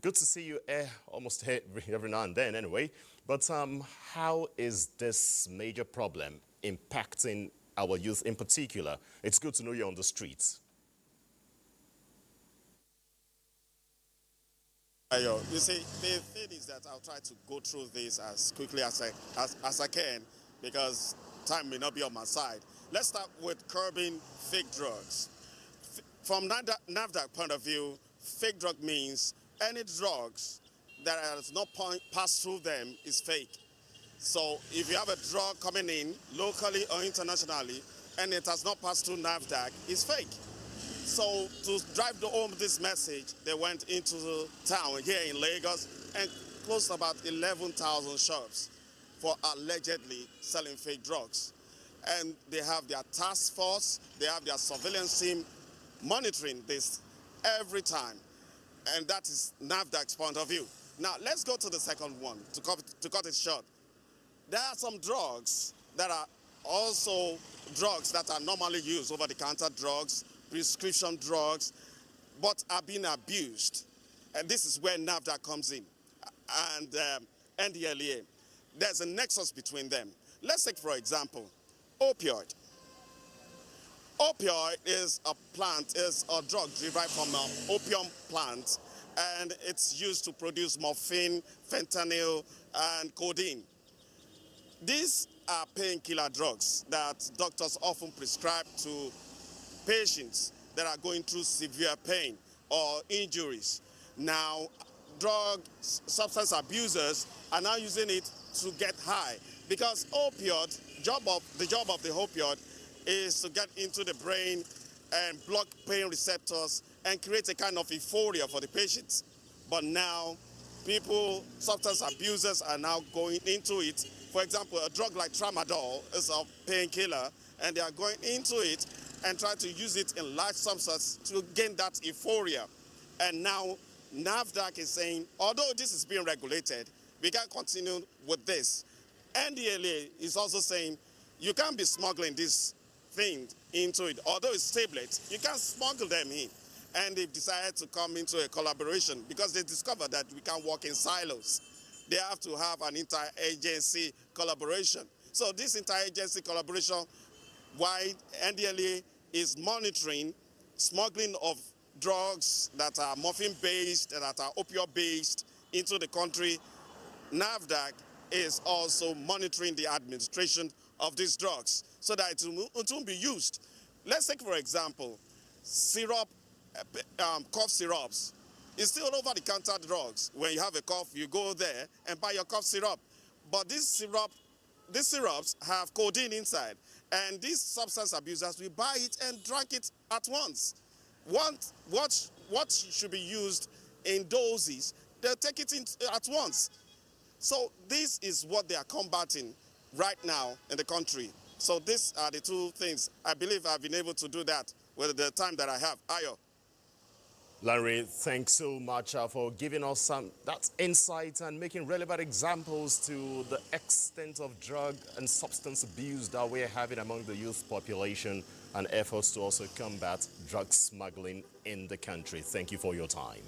Good to see you almost every now and then anyway. But how is this major problem impacting our youth in particular? It's good to know you're on the streets. You see, the thing is that I'll try to go through this as quickly as I can because time may not be on my side. Let's start with curbing fake drugs. From NAFDAC point of view, fake drug means any drugs that has not passed through them is fake. So if you have a drug coming in locally or internationally and it has not passed through NAFDAC, it's fake. So to drive home this message, they went into the town here in Lagos and closed about 11,000 shops for allegedly selling fake drugs. And they have their task force, they have their surveillance team monitoring this every time. And that is NAFDAC's point of view. Now let's go to the second one to cut it short. There are some drugs that are also drugs that are normally used, over-the-counter drugs, prescription drugs, but are being abused. And this is where NAFDAC comes in, and NDLEA. There's a nexus between them. Let's take, for example, opioid. Opioid is a drug derived from an opium plant, and it's used to produce morphine, fentanyl, and codeine. These are painkiller drugs that doctors often prescribe to patients that are going through severe pain or injuries. Now, substance abusers are now using it to get high because the job of the opioid is to get into the brain and block pain receptors and create a kind of euphoria for the patients. But now, substance abusers are now going into it. For example, a drug like tramadol is a painkiller, and they are going into it and try to use it in large substances to gain that euphoria. And now NAFDAC is saying, although this is being regulated, we can't continue with this. NDLA is also saying, you can't be smuggling this thing into it. Although it's tablets, you can't smuggle them in. And they've decided to come into a collaboration because they discovered that we can't work in silos. They have to have an interagency collaboration. So this interagency collaboration, why NDLA is monitoring smuggling of drugs that are morphine-based, that are opioid-based into the country, NAFDAC is also monitoring the administration of these drugs so that it won't be used. Let's take, for example, cough syrups. It's still over-the-counter drugs. When you have a cough, you go there and buy your cough syrup. But these syrups have codeine inside, and these substance abusers will buy it and drink it at once. What should be used in doses, they'll take it in at once. So this is what they are combating right now in the country. So these are the two things. I believe I've been able to do that with the time that I have. Ayo. Larry, thanks so much for giving us that insight and making relevant examples to the extent of drug and substance abuse that we're having among the youth population and efforts to also combat drug smuggling in the country. Thank you for your time.